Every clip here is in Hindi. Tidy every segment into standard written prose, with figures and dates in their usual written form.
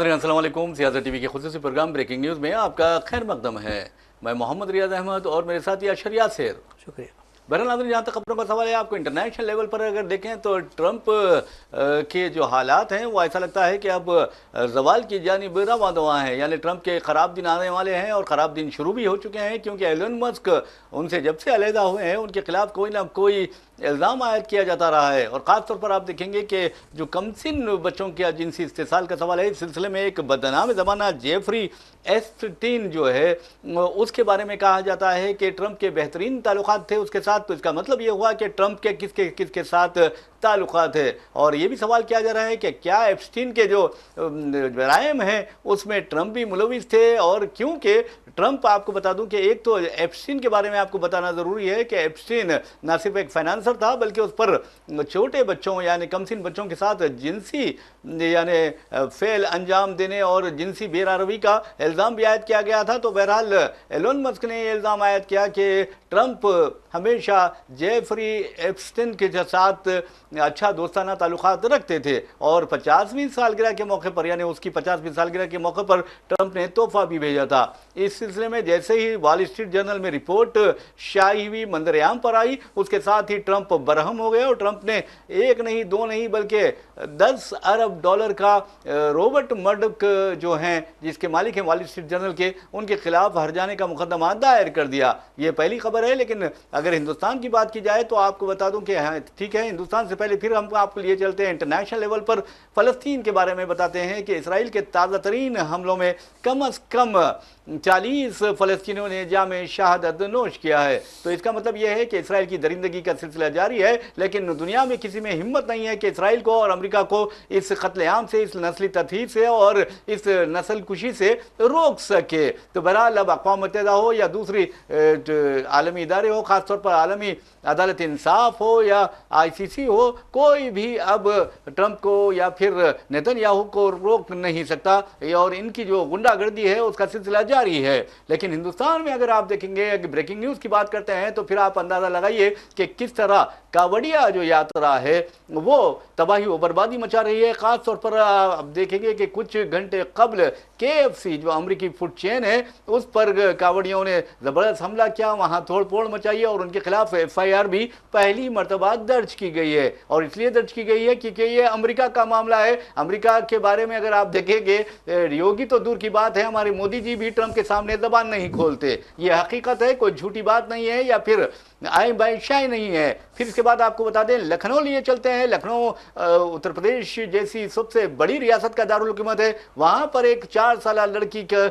नाज़रीन अस्सलाम वालेकुम। सियासत टीवी के खुसूसी प्रोग्राम ब्रेकिंग न्यूज़ में आपका खैर मकदम है। मैं मोहम्मद रियाज अहमद और मेरे साथी अशर यासिर। शुक्रिया। बहरहाल नाज़रीन, जहाँ तक खबरों का सवाल है, आपको इंटरनेशनल लेवल पर अगर देखें तो ट्रंप के जो हालात हैं वो ऐसा लगता है कि अब जवाल की जानिब रवां हैं। यानी ट्रंप के ख़राब दिन आने वाले हैं और ख़राब दिन शुरू भी हो चुके हैं, क्योंकि एलन मस्क उनसे जब से अलहदा हुए हैं उनके खिलाफ कोई ना कोई इल्ज़ाम आयद किया जाता रहा है। और ख़ास तौर पर आप देखेंगे कि जो कमसिन बच्चों के जिनसी इस्तेसाल का सवाल है, इस सिलसिले में एक बदनाम ज़माना जेफरी एस्टीन जो है उसके बारे में कहा जाता है कि ट्रंप के बेहतरीन ताल्लुकात थे उसके साथ। तो इसका मतलब ये हुआ कि ट्रंप के किसके किसके साथ ताल्लुकात है। और ये भी सवाल किया जा रहा है कि क्या एप्स्टीन के जो जराइम हैं उसमें ट्रंप भी मुलविस थे। और क्योंकि ट्रंप, आपको बता दूं कि एक तो एप्स्टीन के बारे में आपको बताना ज़रूरी है कि एप्स्टीन न सिर्फ एक फाइनेंसर था बल्कि उस पर छोटे बच्चों यानी कमसिन बच्चों के साथ जिनसी यानी फेल अंजाम देने और जिनसी बेरारवी का इल्ज़ाम भी आयद किया गया था। तो बहरहाल एलन मस्क ने ये इल्ज़ाम आयद किया कि ट्रंप हमेशा जेफरी एप्स्टीन के साथ अच्छा दोस्ताना ताल्लुकात रखते थे। और 50वीं सालगिरह के मौके पर यानी उसकी 50वीं सालगिरह के मौके पर ट्रंप ने तोहफा भी भेजा था। इस सिलसिले में जैसे ही वॉल स्ट्रीट जर्नल में रिपोर्ट शाई हुई, मंजरेआम पर आई, उसके साथ ही ट्रंप बरहम हो गए और ट्रंप ने एक नहीं दो नहीं बल्कि 10 अरब डॉलर का रॉबर्ट मर्डोक जो हैं जिसके मालिक हैं वॉल स्ट्रीट जर्नल के, उनके खिलाफ हर्जाने का मुकदमा दायर कर दिया। ये पहली खबर है। लेकिन अगर हिंदुस्तान की बात की जाए तो आपको बता दूं कि हाँ ठीक है, हिंदुस्तान से पहले फिर हम आपको लिए चलते हैं इंटरनेशनल लेवल पर। फ़लस्तीन के बारे में बताते हैं कि इसराइल के ताज़ा तरीन हमलों में कम अज़ कम 40 फ़लस्तीनियों ने जाम शहादत नोश किया है। तो इसका मतलब यह है कि इसराइल की दरिंदगी का सिलसिला जारी है, लेकिन दुनिया में किसी में हिम्मत नहीं है कि इसराइल को और अमेरिका को इस कत्लेआम से, इस नस्ली तथहीर से और इस नस्ल कुशी से रोक सके। तो बहरहाल अब अक़वाम मुत्तहिदा हो या दूसरी आलमी इदारे हो, ख़ासतौर पर आलमी अदालत इंसाफ हो या ICC हो, कोई भी अब ट्रंप को या फिर नेतन्याहू को रोक नहीं सकता। और इनकी जो गुंडागर्दी है उसका सिलसिला जारी है। लेकिन हिंदुस्तान में अगर आप देखेंगे, ब्रेकिंग न्यूज़ की बात करते हैं, तो फिर आप अंदाज़ा लगाइए कि किस तरह कावड़िया जो यात्रा है वो तबाही व बर्बादी मचा रही है। ख़ास तौर पर आप देखेंगे कि कुछ घंटे कबल KFC जो अमरीकी फूड चेन है उस पर कावड़ियों ने ज़बरदस्त हमला किया, वहाँ तोड़ फोड़ मचाई और उनके खिलाफ FIR भी पहली मरतबा दर्ज की गई है। और इसलिए दर्ज की गई है क्योंकि ये अमेरिका का मामला है। अमेरिका के बारे में अगर आप देखेंगे, योगी तो दूर की बात है, हमारे मोदी जी भी ट्रंप के सामने ज़बान नहीं खोलते। ये हकीकत है, कोई झूठी बात नहीं है या फिर आए बादशाही नहीं है। फिर इसके बाद आपको बता दें, लखनऊ लिए चलते हैं। लखनऊ उत्तर प्रदेश जैसी सबसे बड़ी रियासत का दारुल हुकूमत है। वहाँ पर एक 4 साल लड़की का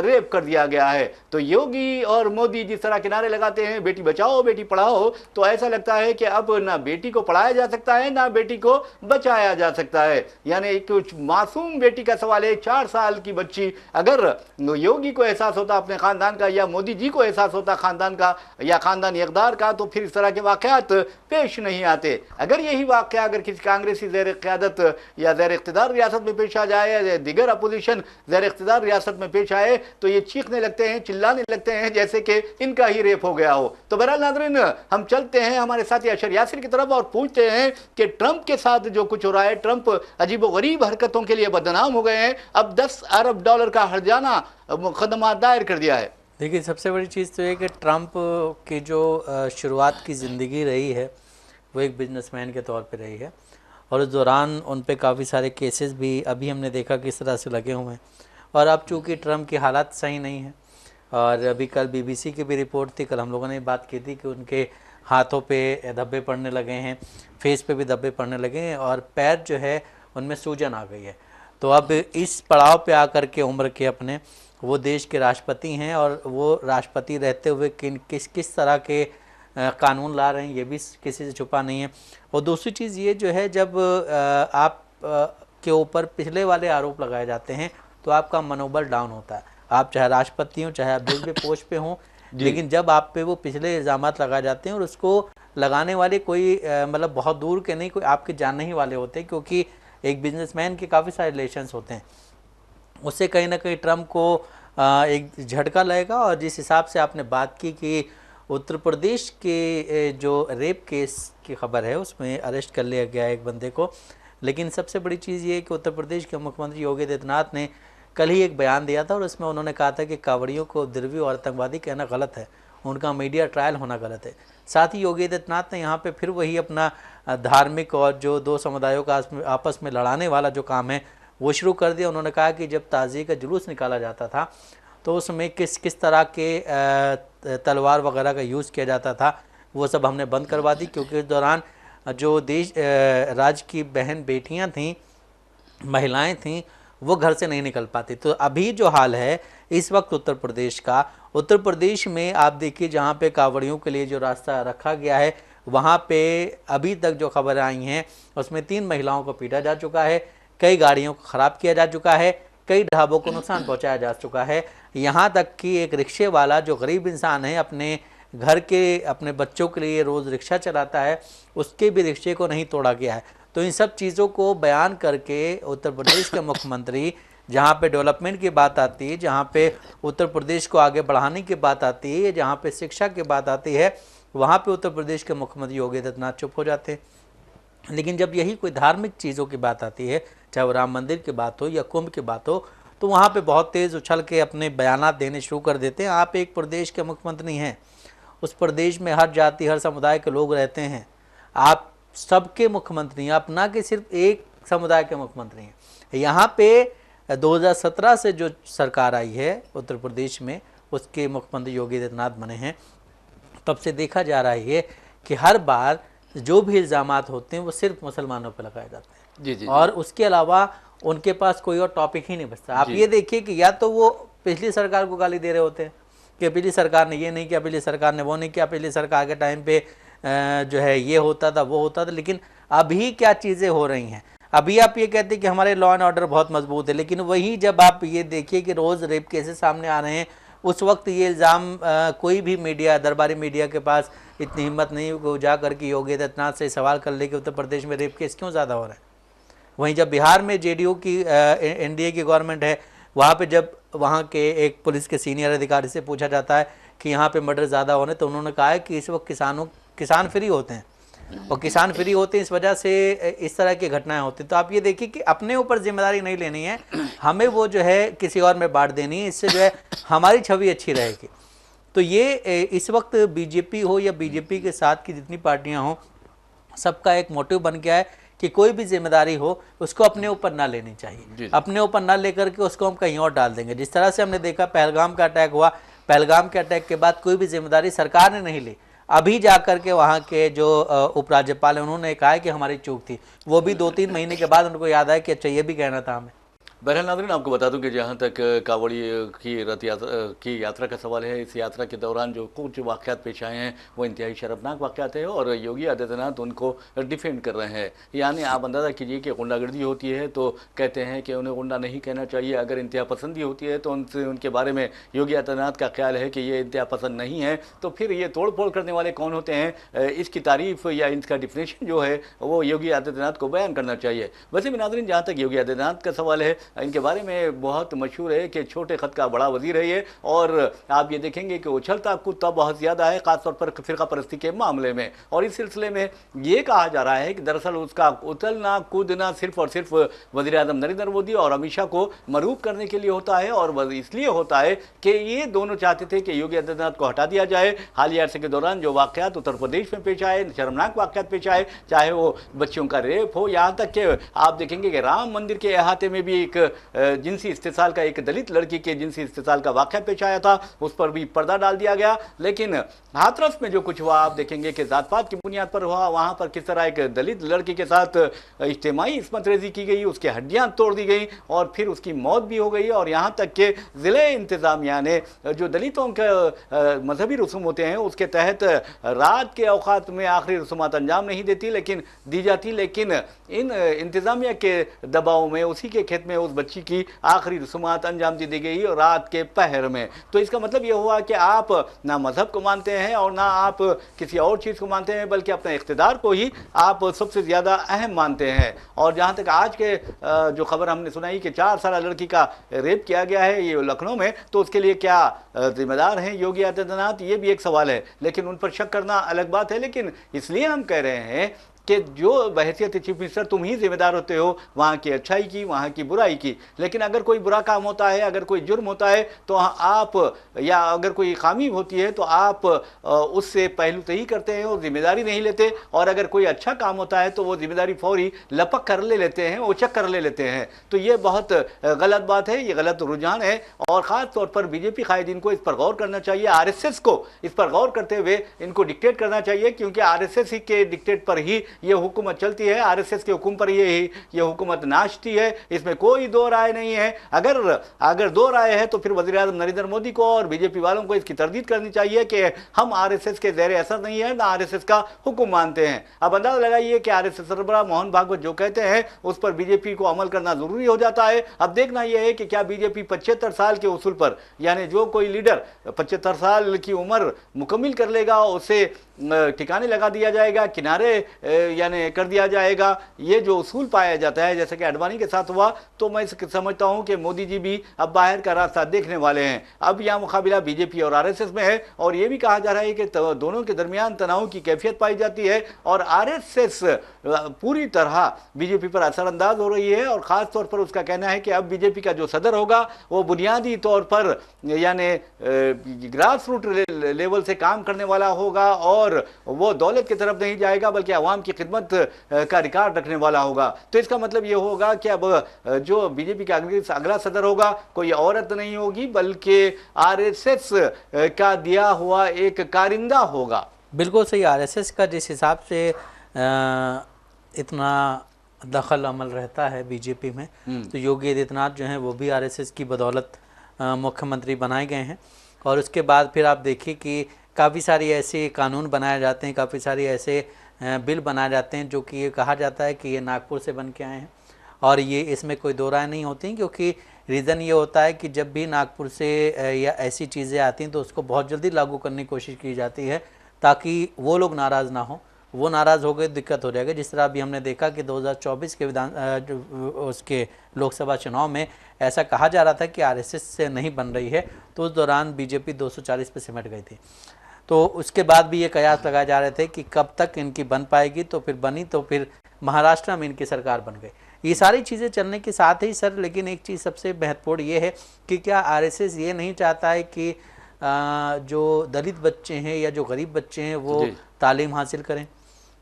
रेप कर दिया गया है। तो योगी और मोदी जिस तरह किनारे लगाते हैं बेटी बचाओ बेटी पढ़ाओ, तो ऐसा लगता है कि अब ना बेटी को पढ़ाया जा सकता है ना बेटी को बचाया जा सकता है। यानी एक मासूम बेटी का सवाल है, 4 साल की बच्ची। अगर योगी को एहसास होता अपने ख़ानदान का या मोदी जी को एहसास होता ख़ानदान का या ख़ानदानी इक़दार का, तो फिर इस तरह के वाक़यात पेश नहीं आते। अगर यही वाक़या अगर किसी कांग्रेसी ज़ेर क़यादत या ज़ेर इक़्तिदार रियासत में पेश आ जाए या दिगर अपोजिशन ज़ेर इक़्तिदार रियासत में पेश आए, तो ये चीखने लगते हैं, चिल्लाने लगते हैं जैसे कि इनका ही रेप हो गया हो। तो बहरहाल नाज़रीन, हम चलते हैं हमारे साथी अशर यासिर की तरफ और पूछते हैं कि ट्रंप के साथ जो कुछ हो रहा है, ट्रंप अजीबोगरीब हरकतों के लिए बदनाम हो गए हैं। अब 10 अरब डॉलर का हर्जाना मुकदमा दायर कर दिया है। देखिए, सबसे बड़ी चीज़ तो ये कि ट्रंप की जो शुरुआत की ज़िंदगी रही है वो एक बिजनेसमैन के तौर पे रही है। और उस दौरान उन पे काफ़ी सारे केसेस भी अभी हमने देखा किस तरह से लगे हुए हैं। और अब चूँकि ट्रंप की हालात सही नहीं है, और अभी कल BBC की भी रिपोर्ट थी, कल हम लोगों ने बात की थी कि उनके हाथों पे धब्बे पड़ने लगे हैं, फेस पे भी धब्बे पड़ने लगे हैं और पैर जो है उनमें सूजन आ गई है। तो अब इस पड़ाव पे आकर के उम्र के अपने वो देश के राष्ट्रपति हैं और वो राष्ट्रपति रहते हुए किस तरह के कानून ला रहे हैं ये भी किसी से छुपा नहीं है। और दूसरी चीज़ ये जो है, जब आप के ऊपर पिछले वाले आरोप लगाए जाते हैं तो आपका मनोबल डाउन होता है। आप चाहे राष्ट्रपति हों, चाहे आप जिस भी पोस्ट पे हों, लेकिन जब आप पे वो पिछले इल्ज़ामात लगाए जाते हैं और उसको लगाने वाले कोई मतलब बहुत दूर के नहीं, कोई आपके जानने ही वाले होते हैं, क्योंकि एक बिजनेसमैन के काफ़ी सारे रिलेशंस होते हैं, उससे कहीं ना कहीं ट्रंप को एक झटका लगेगा। और जिस हिसाब से आपने बात की कि उत्तर प्रदेश के जो रेप केस की खबर है उसमें अरेस्ट कर लिया गया एक बंदे को, लेकिन सबसे बड़ी चीज़ ये है कि उत्तर प्रदेश के मुख्यमंत्री योगी आदित्यनाथ ने कल ही एक बयान दिया था और उसमें उन्होंने कहा था कि कांवड़ियों को द्रव्य और आतंकवादी कहना गलत है, उनका मीडिया ट्रायल होना गलत है। साथ ही योगी आदित्यनाथ ने यहाँ पे फिर वही अपना धार्मिक और जो दो समुदायों का आपस में लड़ाने वाला जो काम है वो शुरू कर दिया। उन्होंने कहा कि जब ताज़िए का जुलूस निकाला जाता था तो उसमें किस तरह के तलवार वगैरह का यूज़ किया जाता था वो सब हमने बंद करवा दी, क्योंकि इस दौरान जो राज्य की बहन बेटियां थीं, महिलाएं थीं, वो घर से नहीं निकल पाती। तो अभी जो हाल है इस वक्त उत्तर प्रदेश का, उत्तर प्रदेश में आप देखिए जहाँ पे कांवड़ियों के लिए जो रास्ता रखा गया है वहाँ पे अभी तक जो खबर आई हैं उसमें 3 महिलाओं को पीटा जा चुका है, कई गाड़ियों को ख़राब किया जा चुका है, कई ढाबों को नुकसान पहुँचाया जा चुका है। यहाँ तक कि एक रिक्शे वाला जो गरीब इंसान है, अपने घर के अपने बच्चों के लिए रोज़ रिक्शा चलाता है, उसके भी रिक्शे को नहीं तोड़ा गया है। तो इन सब चीज़ों को बयान करके उत्तर प्रदेश के मुख्यमंत्री, जहाँ पे डेवलपमेंट की बात आती है, जहाँ पे उत्तर प्रदेश को आगे बढ़ाने की बात आती है, जहाँ पे शिक्षा की बात आती है, वहाँ पे उत्तर प्रदेश के मुख्यमंत्री योगी आदित्यनाथ चुप हो जाते हैं। लेकिन जब यही कोई धार्मिक चीज़ों की बात आती है, चाहे वो राम मंदिर की बात हो या कुंभ की बात हो, तो वहाँ पे बहुत तेज़ उछल के अपने बयानात देने शुरू कर देते हैं। आप एक प्रदेश के मुख्यमंत्री हैं, उस प्रदेश में हर जाति हर समुदाय के लोग रहते हैं, आप सबके मुख्यमंत्री हैं, आप ना कि सिर्फ एक समुदाय के मुख्यमंत्री हैं। यहाँ पे 2017 से जो सरकार आई है उत्तर प्रदेश में, उसके मुख्यमंत्री योगी आदित्यनाथ बने हैं, तब से देखा जा रहा है कि हर बार जो भी इल्ज़ामात होते हैं वो सिर्फ मुसलमानों पर लगाए जाते हैं। जी जी। और उसके अलावा उनके पास कोई और टॉपिक ही नहीं बचता। आप ये देखिए कि या तो वो पिछली सरकार को गाली दे रहे होते हैं कि पिछली सरकार ने ये नहीं किया, पिछली सरकार ने वो नहीं किया, पिछली सरकार के टाइम पे जो है ये होता था वो होता था। लेकिन अभी क्या चीज़ें हो रही हैं, अभी आप ये कहते हैं कि हमारे लॉ एंड ऑर्डर बहुत मजबूत है, लेकिन वही जब आप ये देखिए कि रोज़ रेप केसेस सामने आ रहे हैं, उस वक्त ये इल्ज़ाम कोई भी मीडिया, दरबारी मीडिया के पास इतनी हिम्मत नहीं हो जा करके योगी आदित्यनाथ से सवाल कर ले कि उत्तर प्रदेश में रेप केस क्यों ज़्यादा हो रहे हैं। वहीं जब बिहार में जेडीयू की एनडीए की गवर्नमेंट है, वहाँ पे जब वहाँ के एक पुलिस के सीनियर अधिकारी से पूछा जाता है कि यहाँ पे मर्डर ज़्यादा हो रहे, तो उन्होंने कहा है कि इस वक्त किसान फ्री होते हैं, और किसान फ्री होते हैं इस वजह से इस तरह की घटनाएं होती हैं। तो आप ये देखिए कि अपने ऊपर जिम्मेदारी नहीं लेनी है, हमें वो जो है किसी और में बांट देनी है, इससे जो है हमारी छवि अच्छी रहेगी। तो ये इस वक्त बीजेपी हो या बीजेपी के साथ की जितनी पार्टियां हों, सबका एक मोटिव बन गया है कि कोई भी जिम्मेदारी हो उसको अपने ऊपर ना लेनी चाहिए, अपने ऊपर ना लेकर के उसको हम कहीं और डाल देंगे। जिस तरह से हमने देखा पहलगाम का अटैक हुआ, पहलगाम के अटैक के बाद कोई भी जिम्मेदारी सरकार ने नहीं ली। अभी जाकर के वहाँ के जो उपराज्यपाल हैं उन्होंने कहा है कि हमारी चूक थी, वो भी 2-3 महीने के बाद उनको याद आया कि अच्छा ये भी कहना था हमें। बहरहाल नाज़रीन, आपको बता दूं कि जहां तक कांवड़ी की रथ यात्रा का सवाल है, इस यात्रा के दौरान जो कुछ वाक़यात पेश आए हैं वो इंतहाई शर्मनाक वाक़यात है और योगी आदित्यनाथ उनको डिफेंड कर रहे हैं। यानी आप अंदाज़ा कीजिए कि गुंडागर्दी होती है तो कहते हैं कि उन्हें गुंडा नहीं कहना चाहिए, अगर इंतहा पसंदी होती है तो उनके बारे में योगी आदित्यनाथ का ख्याल है कि ये इंतहा पसंद नहीं है, तो फिर ये तोड़ फोड़ करने वाले कौन होते हैं, इसकी तारीफ़ या इसका डिफिनेशन जो है वो योगी आदित्यनाथ को बयान करना चाहिए। वैसे भी नाज़रीन, जहाँ तक योगी आदित्यनाथ का सवाल है, इनके बारे में बहुत मशहूर है कि छोटे खत का बड़ा वजीर है ये, और आप ये देखेंगे कि उछलता कूदता बहुत ज़्यादा है, खासतौर पर फिरका परस्ती के मामले में। और इस सिलसिले में ये कहा जा रहा है कि दरअसल उसका उछलना कूदना सिर्फ और सिर्फ वज़ीर आज़म नरेंद्र मोदी और अमित शाह को मरूब करने के लिए होता है, और इसलिए होता है कि ये दोनों चाहते थे कि योगी आदित्यनाथ को हटा दिया जाए। हालिया अरसे के दौरान जो वाक़यात उत्तर प्रदेश में पेश आए, शर्मनाक वाक़यात पेश आए, चाहे वो बच्चियों का रेप हो, यहाँ तक कि आप देखेंगे कि राम मंदिर के अहाते में भी एक जिनसी इस्तेसाल का, एक दलित लड़की के जिनसी इस्तेसाल का वाक़या पेश आया था, उस पर भी पर्दा डाल दिया गया। लेकिन हाथरस में जो कुछ हुआ, आप देखेंगे कि जात पात की बुनियाद पर हुआ, वहाँ पर किस तरह एक दलित लड़की के साथ इज्तिमाई इस्मत रेजी की गई, उसकी हड्डियाँ तोड़ दी गई और फिर उसकी मौत भी हो गई। और यहाँ तक कि ज़िले इंतज़ामिया ने जो दलितों के मजहबी रसूम होते हैं उसके तहत रात के औकात में आखिरी रसूमात अंजाम नहीं देती लेकिन दी जाती, लेकिन इन इंतज़ामिया के दबाव में उसी के खेत में उस बच्ची की आखिरी रसूमात अंजाम दी गई रात के पहर में। तो इसका मतलब यह हुआ कि आप ना मजहब को मानते हैं और ना आप किसी और चीज़ को मानते हैं, बल्कि अपने इख्तिदार को ही आप सबसे ज़्यादा अहम मानते हैं। और जहाँ तक आज के जो खबर हमने सुनाई कि 4 साल लड़की का रेप किया गया है ये लखनऊ में, तो उसके लिए क्या जिम्मेदार हैं योगी आदित्यनाथ, ये भी एक सवाल है। लेकिन उन पर शक करना अलग बात है। लेकिन इसलिए हम कह रहे हैं कि जो बहैसियत चीफ मिनिस्टर तुम ही जिम्मेदार होते हो वहाँ की अच्छाई की, वहाँ की बुराई की। लेकिन अगर कोई बुरा काम होता है, अगर कोई जुर्म होता है तो आप, या अगर कोई खामी होती है तो आप उससे पहलू तही करते हैं और जिम्मेदारी नहीं लेते, और अगर कोई अच्छा काम होता है तो वो जिम्मेदारी फौरी लपक कर ले लेते हैं, उचक कर ले लेते हैं। तो ये बहुत गलत बात है, ये गलत रुझान है, और ख़ास तौर पर बीजेपी कायदीन को इस पर गौर करना चाहिए, आरएसएस को इस पर गौर करते हुए इनको डिक्टेट करना चाहिए, क्योंकि आरएसएस ही के डिक्टेट पर ही ये हुकूमत चलती है, आरएसएस के हुक्म पर ये हुकूमत नाचती है, इसमें कोई दो राय नहीं है। अगर दो राय है तो फिर वज़ीर आज़म नरेंद्र मोदी को और बीजेपी वालों को इसकी तरदीद करनी चाहिए कि हम आरएसएस के ज़ेर असर नहीं है, ना आरएसएस का हुक्म मानते हैं। अब अंदाजा लगाइए कि आरएसएस सरबराह मोहन भागवत जो कहते हैं उस पर बीजेपी को अमल करना जरूरी हो जाता है। अब देखना यह है कि क्या बीजेपी 75 साल के उसूल पर, यानी जो कोई लीडर 75 साल की उम्र मुकम्मिल कर लेगा उसे ठिकाने लगा दिया जाएगा, किनारे यानी कर दिया जाएगा, ये जो उसूल पाया जाता है जैसे कि अडवाणी के साथ हुआ, तो मैं समझता हूं कि मोदी जी भी अब बाहर का रास्ता देखने वाले हैं। अब यह मुकाबला बीजेपी और आरएसएस में है, और ये भी कहा जा रहा है कि दोनों के दरमियान तनाव की कैफियत पाई जाती है, और आरएसएस पूरी तरह बीजेपी पर असरअंदाज हो रही है। और ख़ास तौर पर उसका कहना है कि अब बीजेपी का जो सदर होगा वो बुनियादी तौर पर यानी ग्रास रूट लेवल से काम करने वाला होगा, और वो दौलत की तरफ नहीं जाएगा बल्कि अवाम की खिदमत का रिकॉर्ड रखने वाला होगा। तो इसका मतलब ये होगा कि अब जो बीजेपी का अगला सदर होगा कोई औरत नहीं होगी बल्कि आरएसएस का दिया हुआ एक कारिंदा होगा। बिल्कुल सही। आरएसएस का जिस हिसाब से इतना दखल अमल रहता है बीजेपी में, तो योगी आदित्यनाथ जो हैं वो भी आरएसएस की बदौलत मुख्यमंत्री बनाए गए हैं। और उसके बाद फिर आप देखिए कि काफ़ी सारे ऐसे कानून बनाए जाते हैं, काफ़ी सारे ऐसे बिल बनाए जाते हैं जो कि ये कहा जाता है कि ये नागपुर से बन के आए हैं, और ये इसमें कोई दो राय नहीं होती, क्योंकि रीज़न ये होता है कि जब भी नागपुर से या ऐसी चीज़ें आती हैं तो उसको बहुत जल्दी लागू करने की कोशिश की जाती है ताकि वो लोग नाराज़ ना हो। वो नाराज़ हो गए दिक्कत हो जाएगा। जिस तरह अभी हमने देखा कि 2024 के उसके लोकसभा चुनाव में ऐसा कहा जा रहा था कि आरएसएस से नहीं बन रही है, तो उस दौरान बीजेपी 240 पे सिमट गई थी। तो उसके बाद भी ये कयास लगाए जा रहे थे कि कब तक इनकी बन पाएगी, तो फिर बनी, तो फिर महाराष्ट्र में इनकी सरकार बन गई। ये सारी चीज़ें चलने के साथ ही सर, लेकिन एक चीज़ सबसे महत्वपूर्ण ये है कि क्या आरएसएस ये नहीं चाहता है कि जो दलित बच्चे हैं या जो गरीब बच्चे हैं वो तालीम हासिल करें?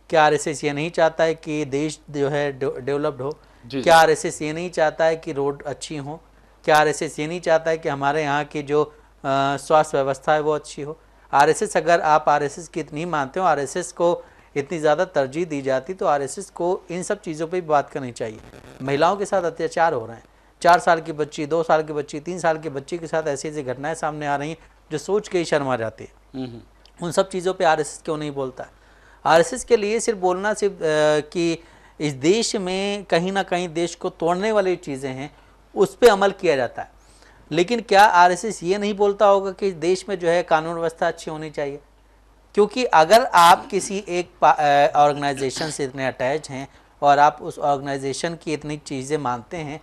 क्या आरएसएस ये नहीं चाहता है कि देश जो है डेवलप्ड हो? क्या आरएसएस ये नहीं चाहता है कि रोड अच्छी हो? क्या आरएसएस ये नहीं चाहता है कि हमारे यहाँ की जो स्वास्थ्य व्यवस्था है वो अच्छी हो? आरएसएस, अगर आप आरएसएस की इतनी मानते हो, आरएसएस को इतनी ज़्यादा तरजीह दी जाती, तो आरएसएस को इन सब चीज़ों पे भी बात करनी चाहिए। महिलाओं के साथ अत्याचार हो रहे हैं, 4 साल की बच्ची, 2 साल की बच्ची, 3 साल की बच्ची के साथ ऐसी ऐसी घटनाएं सामने आ रही हैं जो सोच के ही शर्म आ जाती है। उन सब चीज़ों पे आरएसएस क्यों नहीं बोलता है? आरएसएस के लिए सिर्फ बोलना कि इस देश में कहीं ना कहीं देश को तोड़ने वाली चीज़ें हैं उस पर अमल किया जाता है, लेकिन क्या आरएसएस ये नहीं बोलता होगा कि देश में जो है कानून व्यवस्था अच्छी होनी चाहिए? क्योंकि अगर आप किसी एक ऑर्गेनाइजेशन से इतने अटैच हैं और आप उस ऑर्गेनाइजेशन की इतनी चीज़ें मानते हैं,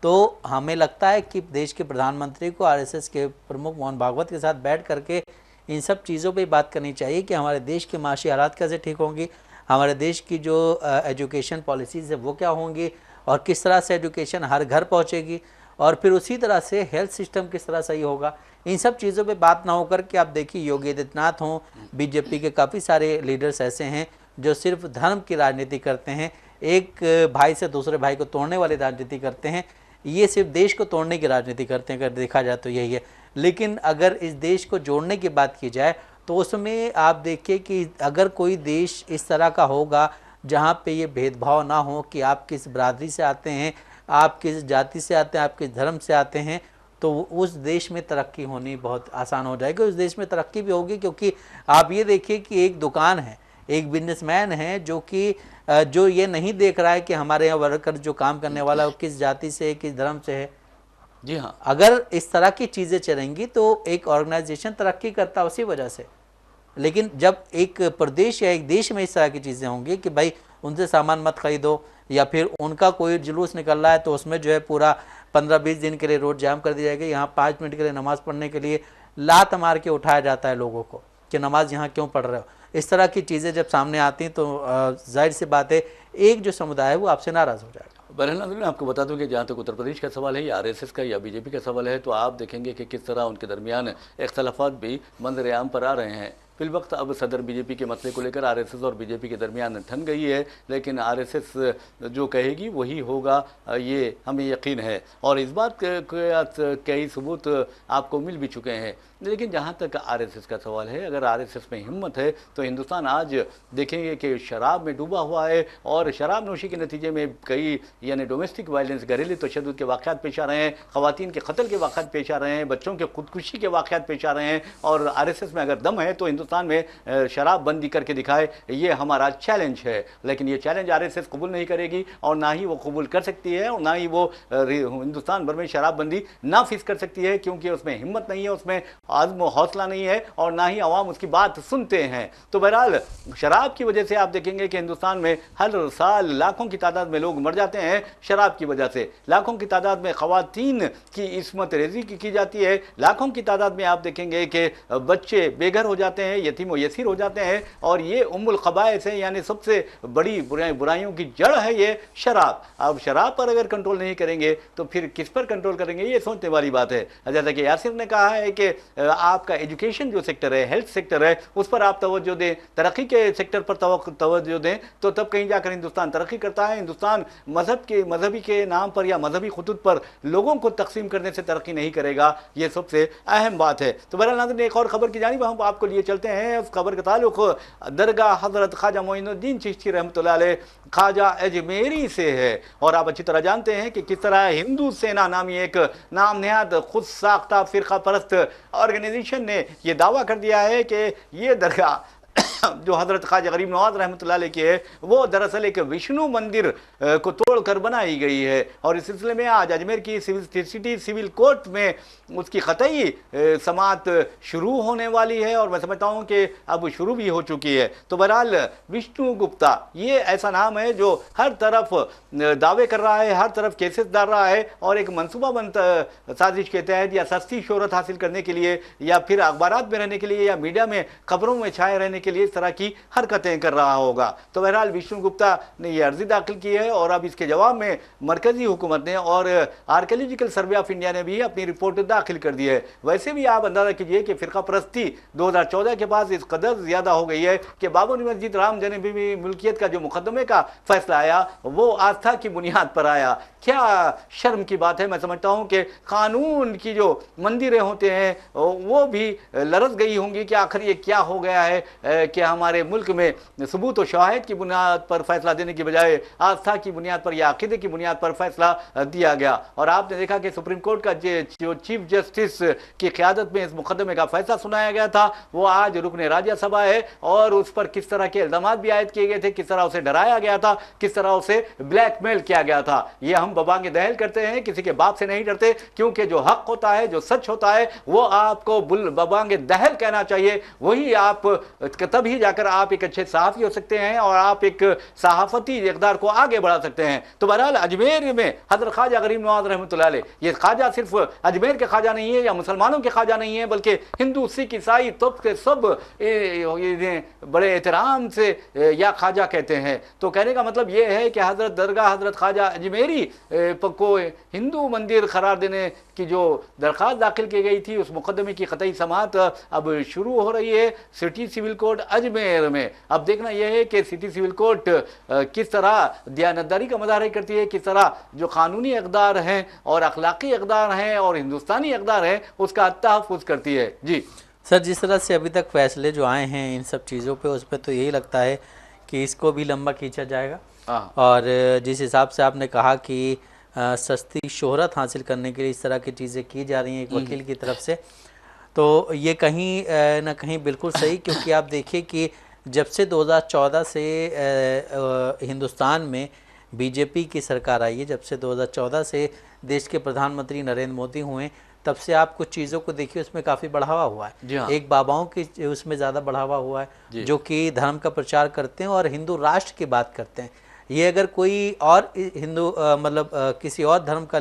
तो हमें लगता है कि देश के प्रधानमंत्री को आरएसएस के प्रमुख मोहन भागवत के साथ बैठ करके इन सब चीज़ों पे बात करनी चाहिए कि हमारे देश के माशी हालात कैसे ठीक होंगी, हमारे देश की जो एजुकेशन पॉलिसीज़ है वो क्या होंगी, और किस तरह से एजुकेशन हर घर पहुँचेगी, और फिर उसी तरह से हेल्थ सिस्टम किस तरह सही होगा। इन सब चीज़ों पे बात ना होकर के आप देखिए योगी आदित्यनाथ हों, बीजेपी के काफ़ी सारे लीडर्स ऐसे हैं जो सिर्फ धर्म की राजनीति करते हैं, एक भाई से दूसरे भाई को तोड़ने वाली राजनीति करते हैं, ये सिर्फ देश को तोड़ने की राजनीति करते हैं। अगर देखा जाए तो यही है। लेकिन अगर इस देश को जोड़ने की बात की जाए तो उसमें आप देखिए कि अगर कोई देश इस तरह का होगा जहाँ पे ये भेदभाव ना हो कि आप किस बरादरी से आते हैं, आप किस जाति से आते हैं, आप किस धर्म से आते हैं, तो उस देश में तरक्की होनी बहुत आसान हो जाएगी। उस देश में तरक्की भी होगी, क्योंकि आप ये देखिए कि एक दुकान है, एक बिजनेसमैन है जो ये नहीं देख रहा है कि हमारे यहाँ वर्कर जो काम करने वाला वो किस जाति से है, किस धर्म से है। जी हाँ, अगर इस तरह की चीज़ें चलेंगी तो एक ऑर्गेनाइजेशन तरक्की करता है उसी वजह से। लेकिन जब एक प्रदेश या एक देश में इस तरह की चीज़ें होंगी कि भाई उनसे सामान मत खरीदो, या फिर उनका कोई जुलूस निकल रहा है तो उसमें जो है पूरा 15-20 दिन के लिए रोड जाम कर दी जाएगी, यहाँ 5 मिनट के लिए नमाज़ पढ़ने के लिए लात मार के उठाया जाता है लोगों को कि नमाज यहाँ क्यों पढ़ रहे हो, इस तरह की चीज़ें जब सामने आती हैं तो जाहिर सी बात है एक जो समुदाय है वो आपसे नाराज़ हो जाएगा। बहरहाल मैं आपको बता दूं कि जहाँ तक उत्तर प्रदेश का सवाल है या आरएसएस का या बीजेपी का सवाल है, तो आप देखेंगे कि किस तरह उनके दरमियान इख्तलाफात भी मंजर-ए-आम पर आ रहे हैं। फिलवक्त अब सदर बीजेपी के मसले को लेकर आरएसएस और बीजेपी के दरमियान ठन गई है, लेकिन आरएसएस जो कहेगी वही होगा, ये हमें यकीन है और इस बात के कई सबूत आपको मिल भी चुके हैं। लेकिन जहाँ तक आरएसएस का सवाल है, अगर आरएसएस में हिम्मत है तो हिंदुस्तान आज देखेंगे कि शराब में डूबा हुआ है और शराब नोशी के नतीजे में कई यानी डोमेस्टिक वायलेंस, घरेलू तशद्दुद के वाक़यात पेश आ रहे हैं, ख़वातीन के कत्ल के वाक़यात पेश आ रहे हैं, बच्चों के खुदकुशी के वाक़यात पेश आ रहे हैं। और आरएसएस में अगर दम है तो हिंदुस्तान में शराब बंदी करके दिखाए, ये हमारा चैलेंज है। लेकिन ये चैलेंज आरएसएस कबूल नहीं करेगी और ना ही वो कबूल कर सकती है और ना ही वो हिंदुस्तान भर में शराबबंदी नाफिज कर सकती है, क्योंकि उसमें हिम्मत नहीं है, उसमें आज़्म हौसला नहीं है और ना ही अवाम उसकी बात सुनते हैं। तो बहरहाल शराब की वजह से आप देखेंगे कि हिंदुस्तान में हर साल लाखों की तादाद में लोग मर जाते हैं शराब की वजह से, लाखों की तादाद में ख़वातीन की इस्मत रेजी की जाती है, लाखों की तादाद में आप देखेंगे कि बच्चे बेघर हो जाते हैं, यतीम व यसीर हो जाते हैं और ये उम्मुल ख़बाइस है, यानी सबसे बड़ी बुराइयों की जड़ है ये शराब। अब शराब पर अगर कंट्रोल नहीं करेंगे तो फिर किस पर कंट्रोल करेंगे, ये सोचने वाली बात है। जैसा कि यासिर ने कहा है कि आपका एजुकेशन जो सेक्टर है, हेल्थ सेक्टर है, उस पर आप तवज्जो दें, तरक्की के सेक्टर पर तवज्जो दें, तो तब कहीं जाकर हिंदुस्तान तरक्की करता है। हिंदुस्तान मजहबी के नाम पर या मजहबी खुतूत पर लोगों को तकसीम करने से तरक्की नहीं करेगा, ये सबसे अहम बात है। तो बहरहाल नाज़रीन, एक और खबर की जानिब हम आपको लिए चलते हैं। उस खबर का ताल्लुक दरगाह हज़रत ख्वाजा मोइनुद्दीन चिश्ती रहमतुल्लाह अलैह ख्वाजा अजमेरी से है और आप अच्छी तरह जानते हैं कि किस तरह हिंदू सेना नामी एक नाम नहाद खुद साख्ता फ़िरका परस्त ऑर्गेनाइजेशन ने यह दावा कर दिया है कि ये दरगाह जो हज़रत ख्वाजा गरीब नवाज रहमतुल्लाह अलैह की है, वो दरअसल एक विष्णु मंदिर को तोड़कर बनाई गई है। और इस सिलसिले में आज अजमेर की सिटी सिविल कोर्ट में उसकी क़तई समाअत शुरू होने वाली है और मैं समझता हूँ कि अब शुरू भी हो चुकी है। तो बहरहाल विष्णु गुप्ता ये ऐसा नाम है जो हर तरफ दावे कर रहा है, हर तरफ केसेस डाल रहा है और एक मनसूबाबंद साजिश के तहत या सस्ती शोहरत हासिल करने के लिए या फिर अखबारात में रहने के लिए या मीडिया में खबरों में छाए रहने के लिए इस तरह की हरकतें कर रहा होगा। तो बहरहाल विष्णु गुप्ता ने यह अर्जी दाखिल की है और अब इसके जवाब में मरकजी हुकूमत ने और आर्कियोलॉजिकल सर्वे ऑफ इंडिया ने भी अपनी रिपोर्ट दाखिल कर दी है। वैसे भी आप अंदाजा कीजिए कि फ़िरका परस्ती 2014 के बाद इस कदर ज़्यादा हो गई है कि बाबरी मस्जिद राम जन्मभूमि मुल्कियत का जो मुकदमे का फैसला आया वो आस्था की बुनियाद पर आया। क्या शर्म की बात है। मैं समझता हूँ कि कानून की जो मंदिरें होते हैं वो भी लरज़ गई होंगी कि आखिर ये क्या हो गया है कि हमारे मुल्क में सबूत और शवाहिद की बुनियाद पर फैसला देने की बजाय आस्था की बुनियाद पर या अकीदे की बुनियाद पर फैसला दिया गया। और आपने देखा कि सुप्रीम कोर्ट का जो चीफ जस्टिस की क़यादत में इस मुकदमे का फैसला सुनाया गया था वो आज रुकने राज्यसभा है और उस पर किस तरह के इल्ज़ामात भी आयद किए गए थे, किस तरह उसे डराया गया था, किस तरह उसे ब्लैकमेल किया गया था। ये हम बबांगे दहल करते हैं, किसी के बाप से नहीं डरते, क्योंकि जो हक होता है, जो सच होता है वो आपको बबांगे दहल कहना चाहिए। वही आप तभी जाकर आप एक अच्छे सहाफ़ी हो सकते हैं और आप एक सहाफ़ती इक़दार को आगे बढ़ा सकते हैं। तो बहरहाल अजमेर में हज़रत ख्वाजा गरीब नवाज रहमतुल्लाह अलैह, ये ख्वाजा सिर्फ अजमेर के ख्वाजा नहीं है या मुसलमानों के ख्वाजा नहीं है, बल्कि हिंदू सिख ईसाई तब के सब बड़े एहतराम से या ख्वाजा कहते हैं। तो कहने का मतलब ये है कि हज़रत दरगाह हज़रत ख्वाजा अजमेरी को हिंदू मंदिर करार देने की जो दरख्वास्त दाखिल की गई थी उस मुकदमे की क़तई समाअत अब शुरू हो रही है सिटी सिविल कोर्ट अजमेर में। अब देखना यह है कि सिटी सिविल कोर्ट किस तरह दयानतदारी का मुजाहरा करती है, किस तरह जो कानूनी इक़दार हैं और अखलाकी इक़दार हैं और हिंदुस्तानी इक़दार हैं उसका तहफ़्फ़ुज़ करती है। जी सर, जिस तरह से अभी तक फैसले जो आए हैं इन सब चीज़ों पे, उस पर तो यही लगता है कि इसको भी लंबा खींचा जाएगा। और जिस हिसाब से आपने कहा कि सस्ती शोहरत हासिल करने के लिए इस तरह की चीज़ें की जा रही हैं एक वकील की तरफ से, तो ये कहीं ना कहीं बिल्कुल सही, क्योंकि आप देखिए कि जब से 2014 से हिंदुस्तान में बीजेपी की सरकार आई है, जब से 2014 से देश के प्रधानमंत्री नरेंद्र मोदी हुए, तब से आप कुछ चीज़ों को देखिए उसमें काफ़ी बढ़ावा हुआ है। हाँ। एक बाबाओं की उसमें ज़्यादा बढ़ावा हुआ है जो कि धर्म का प्रचार करते हैं और हिंदू राष्ट्र की बात करते हैं। ये अगर कोई और हिंदू मतलब किसी और धर्म का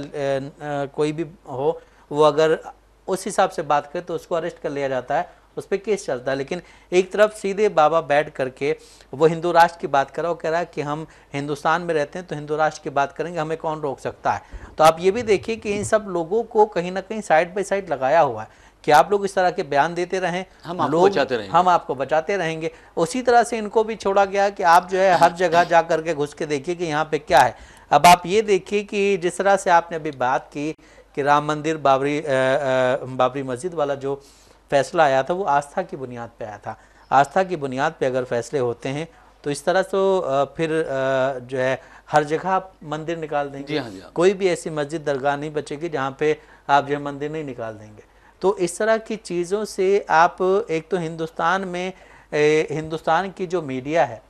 कोई भी हो, वो अगर उस हिसाब से बात करे तो उसको अरेस्ट कर लिया जाता है उस पर केस चलता है। लेकिन एक तरफ सीधे बाबा बैठ करके वो हिंदू राष्ट्र की बात कर रहा है, वो कह रहा है कि हम हिंदुस्तान में रहते हैं तो हिंदू राष्ट्र की बात करेंगे, हमें कौन रोक सकता है। तो आप ये भी देखिए कि इन सब लोगों को कहीं ना कहीं साइड बाई साइड लगाया हुआ है कि आप लोग इस तरह के बयान देते रहें, हम आपको बचाते रहेंगे। उसी तरह से इनको भी छोड़ा गया कि आप जो है हर जगह जा करके घुस के देखिए कि यहाँ पे क्या है। अब आप ये देखिए कि जिस तरह से आपने अभी बात की कि राम मंदिर बाबरी मस्जिद वाला जो फैसला आया था वो आस्था की बुनियाद पे आया था। आस्था की बुनियाद पे अगर फैसले होते हैं तो इस तरह से फिर जो है हर जगह आप मंदिर निकाल देंगे। जी हाँ, जी हाँ। कोई भी ऐसी मस्जिद दरगाह नहीं बचेगी जहाँ पे आप जो है मंदिर नहीं निकाल देंगे। तो इस तरह की चीज़ों से आप एक तो हिंदुस्तान में हिंदुस्तान की जो मीडिया है,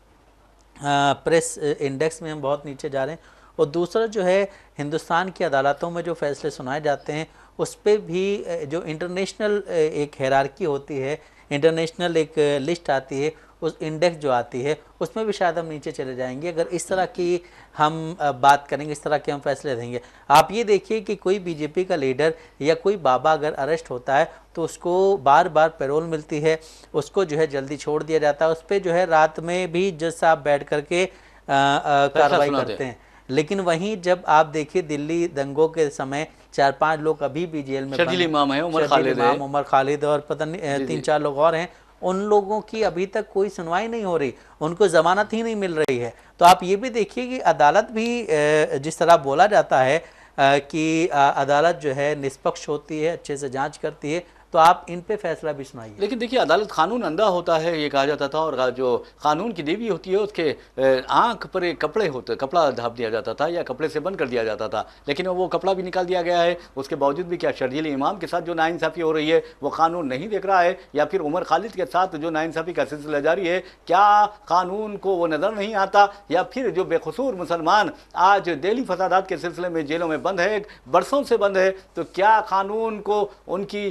प्रेस इंडेक्स में हम बहुत नीचे जा रहे हैं, और दूसरा जो है हिंदुस्तान की अदालतों में जो फैसले सुनाए जाते हैं उस पर भी जो इंटरनेशनल एक हायरार्की होती है, इंटरनेशनल एक लिस्ट आती है, उस इंडेक्स जो आती है उसमें भी शायद हम नीचे चले जाएंगे अगर इस तरह की हम बात करेंगे, इस तरह के हम फैसले देंगे। आप ये देखिए कि कोई बीजेपी का लीडर या कोई बाबा अगर अरेस्ट होता है तो उसको बार बार पैरोल मिलती है, उसको जो है जल्दी छोड़ दिया जाता है, उस पर जो है रात में भी जज साहब बैठ करके कार्रवाई करते हैं। लेकिन वहीं जब आप देखिए दिल्ली दंगों के समय 4-5 लोग अभी भी जेल में, शर्जील इमाम है, उमर खालिद और पता नहीं 3-4 लोग और हैं, उन लोगों की अभी तक कोई सुनवाई नहीं हो रही, उनको जमानत ही नहीं मिल रही है। तो आप ये भी देखिए कि अदालत भी जिस तरह बोला जाता है कि अदालत जो है निष्पक्ष होती है, अच्छे से जांच करती है, तो आप इन पे फैसला भी सुनाइए। लेकिन देखिए अदालत कानून अंधा होता है ये कहा जाता था, और जो कानून की देवी होती है उसके आंख पर एक कपड़ा ढाप दिया जाता था या कपड़े से बंद कर दिया जाता था, लेकिन वो कपड़ा भी निकाल दिया गया है। उसके बावजूद भी क्या शर्जील इमाम के साथ जो नाइंसाफ़ी हो रही है वो कानून नहीं देख रहा है, या फिर उमर खालिद के साथ जो नाइंसाफ़ी का सिलसिला जारी है, क्या कानून को वो नज़र नहीं आता? या फिर जो बेकसूर मुसलमान आज दिल्ली फसादात के सिलसिले में जेलों में बंद है, बरसों से बंद है, तो क्या कानून को उनकी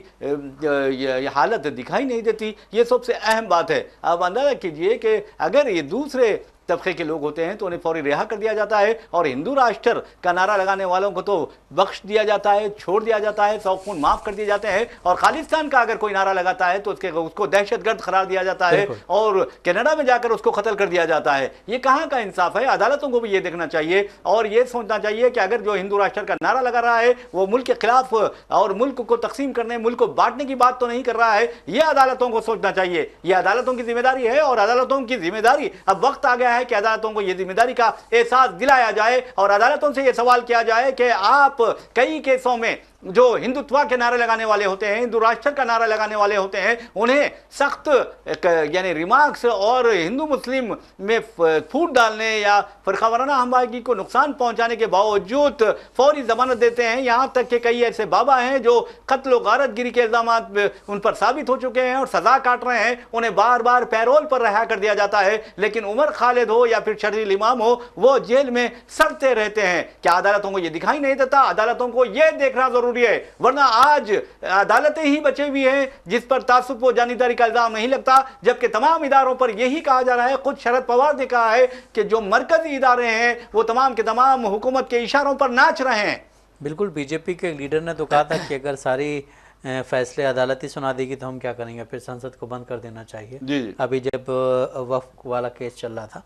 ये हालत दिखाई नहीं देती? ये सबसे अहम बात है। अब अंदाजा कीजिए कि अगर ये दूसरे तबके के लोग होते हैं तो उन्हें फौरी रिहा कर दिया जाता है, और हिंदू राष्ट्र का नारा लगाने वालों को तो बख्श दिया जाता है, छोड़ दिया जाता है, सौ खून माफ कर दिए जाते हैं, और खालिस्तान का अगर कोई नारा लगाता है तो उसको दहशतगर्द करार दिया जाता है और कनाडा में जाकर उसको कत्ल कर दिया जाता है। ये कहाँ का इंसाफ है? अदालतों को भी ये देखना चाहिए और ये सोचना चाहिए कि अगर जो हिंदू राष्ट्र का नारा लगा रहा है वो मुल्क के खिलाफ और मुल्क को तकसीम करने, मुल्क को बांटने की बात तो नहीं कर रहा है। ये अदालतों को सोचना चाहिए, ये अदालतों की जिम्मेदारी है, और अदालतों की जिम्मेदारी अब वक्त आ गया है कि अदालतों को यह जिम्मेदारी का एहसास दिलाया जाए और अदालतों से यह सवाल किया जाए कि आप कई केसों में जो हिंदुत्व के नारे लगाने वाले होते हैं, हिंदू राष्ट्र का नारा लगाने वाले होते हैं, उन्हें सख्त यानी रिमार्क्स और हिंदू मुस्लिम में फूट डालने या फरका वाराना हमवागी को नुकसान पहुंचाने के बावजूद फौरी जमानत देते हैं। यहां तक कि कई ऐसे बाबा हैं जो कत्ल और गारतगिरी के इल्जाम उन पर साबित हो चुके हैं और सजा काट रहे हैं, उन्हें बार बार पैरोल पर रिहा कर दिया जाता है। लेकिन उमर खालिद हो या फिर शर्जील इमाम हो, वो जेल में सड़ते रहते हैं। क्या अदालतों को यह दिखाई नहीं देता? अदालतों को यह देखना जरूरी है, वरना आज अदालतें ही बचे हुई हैं जिस पर तासुब व जानीदारी का इल्जाम नहीं लगता, जबकि तमाम इदारों पर यही कहा जा रहा है। खुद शरद पवार ने कहा है कि जो मरकजी इदारे हैं वो तमाम के तमाम हुकूमत के इशारों पर नाच रहे हैं। बिल्कुल, बीजेपी के लीडर ने तो कहा था कि अगर सारी फैसले अदालत ही सुना देगी तो हम क्या करेंगे, फिर संसद को बंद कर देना चाहिए। जी। अभी जब वक्फ वाला केस चल रहा था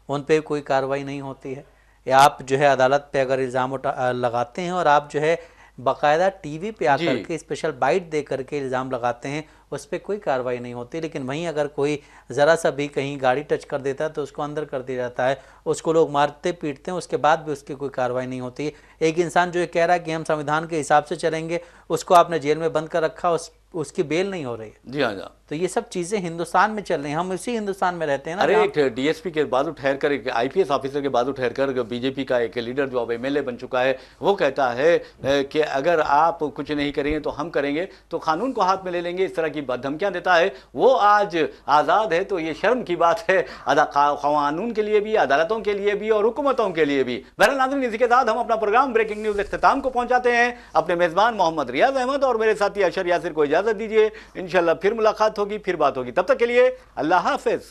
उन पे कोई कार्रवाई नहीं होती है, या आप जो है अदालत पे अगर इल्ज़ाम लगाते हैं और आप जो है बाकायदा टीवी पे आकर के स्पेशल बाइट दे करके इल्ज़ाम लगाते हैं, उस पर कोई कार्रवाई नहीं होती। लेकिन वहीं अगर कोई ज़रा सा भी कहीं गाड़ी टच कर देता है तो उसको अंदर कर दिया जाता है, उसको लोग मारते पीटते हैं, उसके बाद भी उसकी कोई कार्रवाई नहीं होती। एक इंसान जो ये कह रहा है कि हम संविधान के हिसाब से चलेंगे, उसको आपने जेल में बंद कर रखा, उसकी बेल नहीं हो रही है। जी हाँ। तो ये सब चीज़ें हिंदुस्तान में चल रही हैं, हम इसी हिंदुस्तान में रहते हैं ना। अरे एक डीएसपी के बाद ठहर कर, एक आईपीएस ऑफिसर के बाद ठहर कर बीजेपी का एक लीडर जो अब एमएलए बन चुका है, वो कहता है कि अगर आप कुछ नहीं करेंगे तो हम करेंगे, तो कानून को हाथ में ले लेंगे। इस तरह की धमकियां देता है। वो आज आज़ाद है तो ये शर्म की बात है कानून के लिए भी, अदालतों के लिए भी और हुकूमतों के लिए भी। बहरहाल नाज़रीन, इसी के साथ हम अपना प्रोग्राम ब्रेकिंग न्यूज़ इख्तिताम को पहुंचाते हैं। अपने मेज़बान मोहम्मद रियाज अहमद और मेरे साथी अशर यासिर को इजाज़त दीजिए। इंशाल्लाह फिर मुलाकात होगी, फिर बात होगी। तब तक के लिए अल्लाह हाफ़िज़।